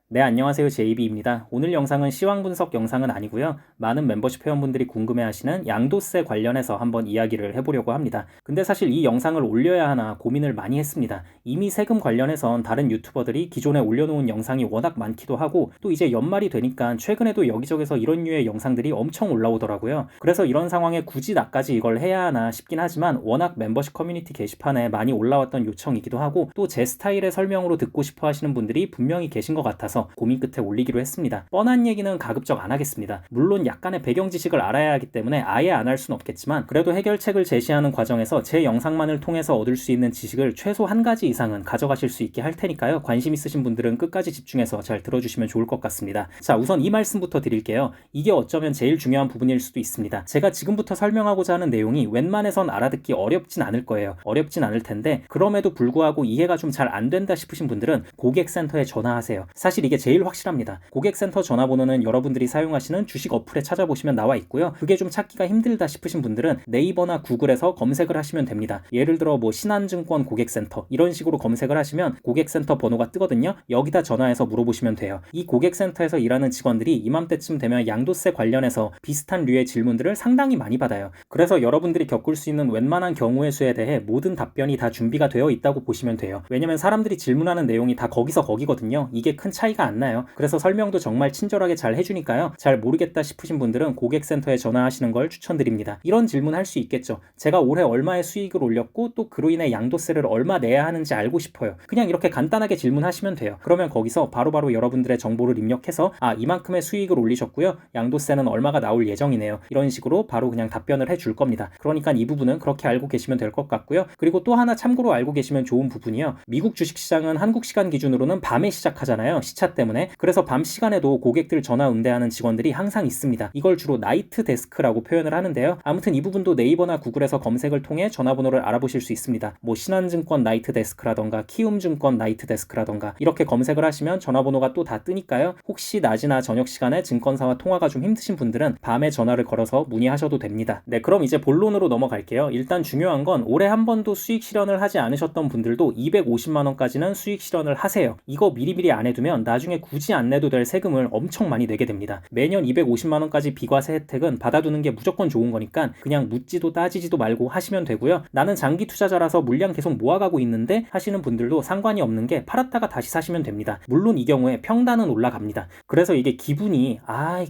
네, 안녕하세요. JB입니다. 오늘 영상은 시황 분석 영상은 아니고요. 많은 멤버십 회원분들이 궁금해하시는 양도세 관련해서 한번 이야기를 해보려고 합니다. 근데 사실 이 영상을 올려야 하나 고민을 많이 했습니다. 이미 세금 관련해선 다른 유튜버들이 기존에 올려놓은 영상이 워낙 많기도 하고 또 이제 연말이 되니까 최근에도 여기저기서 이런 류의 영상들이 엄청 올라오더라고요. 그래서 이런 상황에 굳이 나까지 이걸 해야 하나 싶긴 하지만 워낙 멤버십 커뮤니티 게시판에 많이 올라왔던 요청이기도 하고 또 제 스타일의 설명으로 듣고 싶어 하시는 분들이 분명히 계신 것 같아서 고민 끝에 올리기로 했습니다. 뻔한 얘기는 가급적 안 하겠습니다. 물론 약간의 배경 지식을 알아야 하기 때문에 아예 안 할 순 없겠지만 그래도 해결책을 제시하는 과정에서 제 영상만을 통해서 얻을 수 있는 지식을 최소 한 가지 이상은 가져가실 수 있게 할 테니까요. 관심 있으신 분들은 끝까지 집중해서 잘 들어주시면 좋을 것 같습니다. 자, 우선 이 말씀부터 드릴게요. 이게 어쩌면 제일 중요한 부분일 수도 있습니다. 제가 지금부터 설명하고자 하는 내용이 웬만해선 알아듣기 어렵진 않을 거예요. 어렵진 않을 텐데 그럼에도 불구하고 이해가 좀 잘 안 된다 싶으신 분들은 고객센터에 전화하세요. 사실 이게 제일 확실합니다. 고객센터 전화번호는 여러분들이 사용하시는 주식 어플에 찾아보시면 나와 있고요. 그게 좀 찾기가 힘들다 싶으신 분들은 네이버나 구글에서 검색을 하시면 됩니다. 예를 들어 뭐 신한증권 고객센터 이런 식으로 검색을 하시면 고객센터 번호가 뜨거든요. 여기다 전화해서 물어보시면 돼요. 이 고객센터에서 일하는 직원들이 이맘때쯤 되면 양도세 관련해서 비슷한 류의 질문들을 상당히 많이 받아요. 그래서 여러분들이 겪을 수 있는 웬만한 경우의 수에 대해 모든 답변이 다 준비가 되어 있다고 보시면 돼요. 왜냐면 사람들이 질문하는 내용이 다 거기서 거기거든요. 이게 큰 차이가 안 나요. 그래서 설명도 정말 친절하게 잘 해주니까요. 잘 모르겠다 싶으신 분들은 고객센터에 전화하시는 걸 추천드립니다. 이런 질문 할 수 있겠죠. 제가 올해 얼마의 수익을 올렸고 또 그로 인해 양도세를 얼마 내야 하는지 알고 싶어요. 그냥 이렇게 간단하게 질문하시면 돼요. 그러면 거기서 바로바로 여러분들의 정보를 입력해서 이만큼의 수익을 올리셨고요. 양도세는 얼마가 나올 예정이네요. 이런 식으로 바로 그냥 답변을 해줄 겁니다. 그러니까 이 부분은 그렇게 알고 계시면 될 것 같고요. 그리고 또 하나 참고로 알고 계시면 좋은 부분이요. 미국 주식시장은 한국 시간 기준으로는 밤에 시작하잖아요. 시차 때문에. 그래서 밤 시간에도 고객들 전화 응대하는 직원들이 항상 있습니다. 이걸 주로 나이트 데스크라고 표현을 하는데요. 아무튼 이 부분도 네이버나 구글에서 검색을 통해 전화번호를 알아보실 수 있습니다. 뭐 신한증권 나이트 데스크라던가 키움증권 나이트 데스크라던가 이렇게 검색을 하시면 전화번호가 또 다 뜨니까요. 혹시 낮이나 저녁 시간에 증권사와 통화가 좀 힘드신 분들은 밤에 전화를 걸어서 문의하셔도 됩니다. 네, 그럼 이제 본론으로 넘어갈게요. 일단 중요한 건 올해 한 번도 수익 실현을 하지 않으셨던 분들도 250만 원까지는 수익 실현을 하세요. 이거 미리미리 안 해두면 나중에 굳이 안 내도 될 세금을 엄청 많이 내게 됩니다. 매년 250만 원까지 비과세 혜택은 받아두는 게 무조건 좋은 거니까 그냥 묻지도 따지지도 말고 하시면 되고요. 나는 장기 투자자라서 물량 계속 모아가고 있는데 하시는 분들도 상관이 없는 게 팔았다가 다시 사시면 됩니다. 물론 이 경우에 평단은 올라갑니다. 그래서 이게 기분이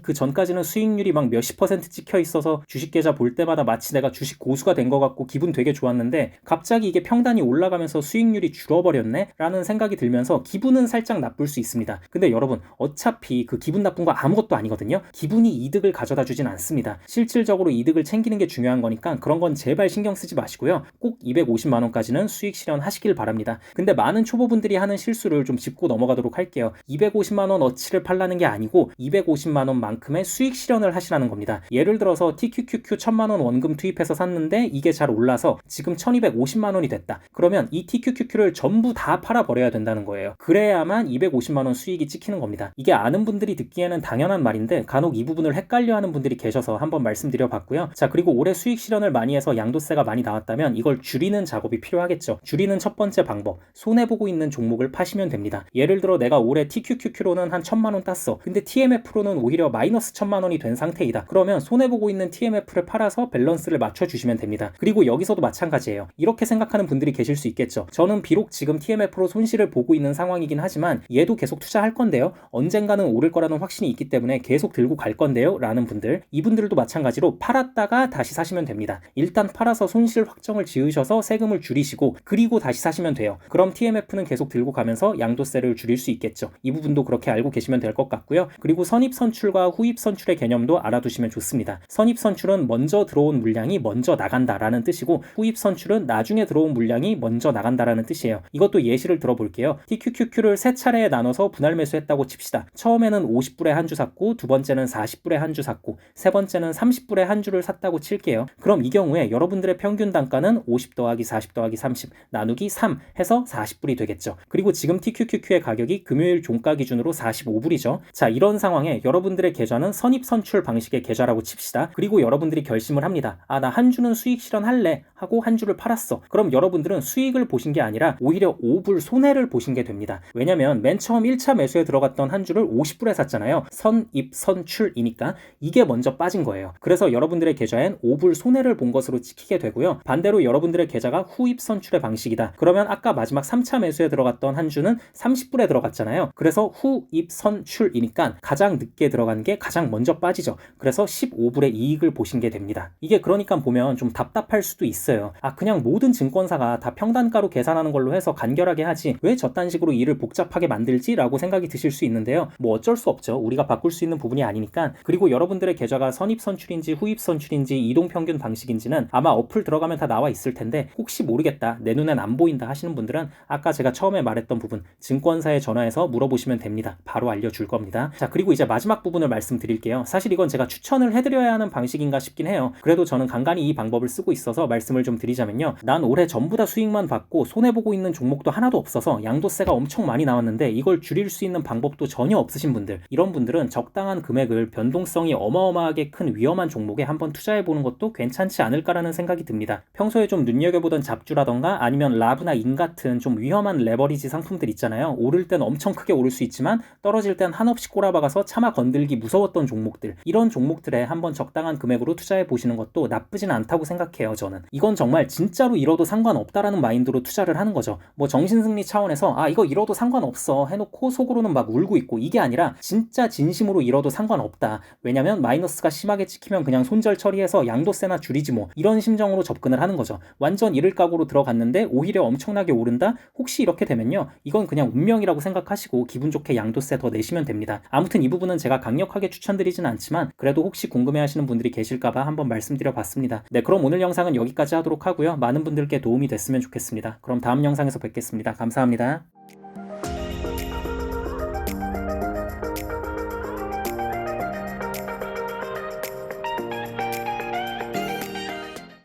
그 전까지는 수익률이 막 몇십 퍼센트 찍혀 있어서 주식 계좌 볼 때마다 마치 내가 주식 고수가 된 것 같고 기분 되게 좋았는데 갑자기 이게 평단이 올라가면서 수익률이 줄어버렸네? 라는 생각이 들면서 기분은 살짝 나쁠 수 있습니다. 근데 여러분 어차피 그 기분 나쁜 거 아무것도 아니거든요. 기분이 이득을 가져다 주진 않습니다. 실질적으로 이득을 챙기는 게 중요한 거니까 그런 건 제발 신경 쓰지 마시고요. 꼭 250만 원까지는 수익 실현하시길 바랍니다. 근데 많은 초보분들이 하는 실수를 좀 짚고 넘어가도록 할게요. 250만 원 어치를 팔라는 게 아니고 250만 원만큼의 수익 실현을 하시라는 겁니다. 예를 들어서 TQQQ 1000만 원 원금 투입해서 샀는데 이게 잘 올라서 지금 1250만 원이 됐다. 그러면 이 TQQQ를 전부 다 팔아버려야 된다는 거예요. 그래야만 250만 원 수익이 찍히는 겁니다. 이게 아는 분들이 듣기에는 당연한 말인데 간혹 이 부분을 헷갈려하는 분들이 계셔서 한번 말씀드려 봤고요. 자, 그리고 올해 수익 실현을 많이 해서 양도세가 많이 나왔다면 이걸 줄이는 작업이 필요하겠죠. 줄이는 첫 번째 방법, 손해보고 있는 종목을 파시면 됩니다. 예를 들어 내가 올해 TQQQ로는 한 1000만 원 땄어. 근데 TMF로는 오히려 마이너스 1000만 원이 된 상태이다. 그러면 손해보고 있는 TMF를 팔아서 밸런스를 맞춰주시면 됩니다. 그리고 여기서도 마찬가지예요. 이렇게 생각하는 분들이 계실 수 있겠죠. 저는 비록 지금 TMF로 손실을 보고 있는 상황이긴 하지만 얘도 계속 투자할 건데요. 언젠가는 오를 거라는 확신이 있기 때문에 계속 들고 갈 건데요. 라는 분들, 이분들도 마찬가지로 팔았다가 다시 사시면 됩니다. 일단 팔아서 손실 확정을 지으셔서 세금을 줄이시고 그리고 다시 사시면 돼요. 그럼 TMF는 계속 들고 가면서 양도세를 줄일 수 있겠죠. 이 부분도 그렇게 알고 계시면 될 것 같고요. 그리고 선입선출과 후입선출의 개념도 알아두시면 좋습니다. 선입선출은 먼저 들어온 물량이 먼저 나간다라는 뜻이고 후입선출은 나중에 들어온 물량이 먼저 나간다라는 뜻이에요. 이것도 예시를 들어볼게요. TQQQ를 세 차례에 나눠서 분할 매수했다고 칩시다. 처음에는 50불에 한 주 샀고 두 번째는 40불에 한 주 샀고 세 번째는 30불에 한 주를 샀다고 칠게요. 그럼 이 경우에 여러분들의 평균 단가는 50 더하기 40 더하기 30 나누기 3 해서 40불이 되겠죠. 그리고 지금 TQQQ의 가격이 금요일 종가 기준으로 45불이죠. 자, 이런 상황에 여러분들의 계좌는 선입선출 방식의 계좌라고 칩시다. 그리고 여러분들이 결심을 합니다. 나 한 주는 수익 실현할래 하고 한 주를 팔았어. 그럼 여러분들은 수익을 보신 게 아니라 오히려 5불 손해를 보신 게 됩니다. 왜냐면 맨 처음 1차 3차 매수에 들어갔던 한 주를 50불에 샀잖아요. 선입 선출이니까 이게 먼저 빠진 거예요. 그래서 여러분들의 계좌엔 5불 손해를 본 것으로 찍히게 되고요. 반대로 여러분들의 계좌가 후입 선출의 방식이다. 그러면 아까 마지막 3차 매수에 들어갔던 한 주는 30불에 들어갔잖아요. 그래서 후입 선출이니까 가장 늦게 들어간 게 가장 먼저 빠지죠. 그래서 15불의 이익을 보신 게 됩니다. 이게 그러니까 보면 좀 답답할 수도 있어요. 그냥 모든 증권사가 다 평단가로 계산하는 걸로 해서 간결하게 하지 왜 저딴 식으로 일을 복잡하게 만들지? 라고 생각이 드실 수 있는데요. 뭐 어쩔 수 없죠. 우리가 바꿀 수 있는 부분이 아니니까. 그리고 여러분들의 계좌가 선입 선출인지 후입 선출인지 이동평균 방식인지는 아마 어플 들어가면 다 나와 있을 텐데 혹시 모르겠다, 내 눈엔 안 보인다 하시는 분들은 아까 제가 처음에 말했던 부분 증권사에 전화해서 물어보시면 됩니다. 바로 알려줄 겁니다. 자, 그리고 이제 마지막 부분을 말씀드릴게요. 사실 이건 제가 추천을 해드려야 하는 방식인가 싶긴 해요. 그래도 저는 간간히 이 방법을 쓰고 있어서 말씀을 좀 드리자면요. 난 올해 전부 다 수익만 받고 손해보고 있는 종목도 하나도 없어서 양도세가 엄청 많이 나왔는데 이걸 줄일 수 있는 방법도 전혀 없으신 분들, 이런 분들은 적당한 금액을 변동성이 어마어마하게 큰 위험한 종목에 한번 투자해보는 것도 괜찮지 않을까라는 생각이 듭니다. 평소에 좀 눈여겨보던 잡주라던가 아니면 라브나 인 같은 좀 위험한 레버리지 상품들 있잖아요. 오를 땐 엄청 크게 오를 수 있지만 떨어질 땐 한없이 꼬라박아서 차마 건들기 무서웠던 종목들, 이런 종목들에 한번 적당한 금액으로 투자해보시는 것도 나쁘진 않다고 생각해요. 저는 이건 정말 진짜로 잃어도 상관없다라는 마인드로 투자를 하는 거죠. 뭐 정신승리 차원에서 이거 잃어도 상관없어 해놓고 속으로는 막 울고 있고, 이게 아니라 진짜 진심으로 잃어도 상관없다. 왜냐면 마이너스가 심하게 찍히면 그냥 손절 처리해서 양도세나 줄이지 뭐, 이런 심정으로 접근을 하는 거죠. 완전 잃을 각오로 들어갔는데 오히려 엄청나게 오른다? 혹시 이렇게 되면요, 이건 그냥 운명이라고 생각하시고 기분 좋게 양도세 더 내시면 됩니다. 아무튼 이 부분은 제가 강력하게 추천드리진 않지만 그래도 혹시 궁금해하시는 분들이 계실까봐 한번 말씀드려 봤습니다. 네, 그럼 오늘 영상은 여기까지 하도록 하고요. 많은 분들께 도움이 됐으면 좋겠습니다. 그럼 다음 영상에서 뵙겠습니다. 감사합니다.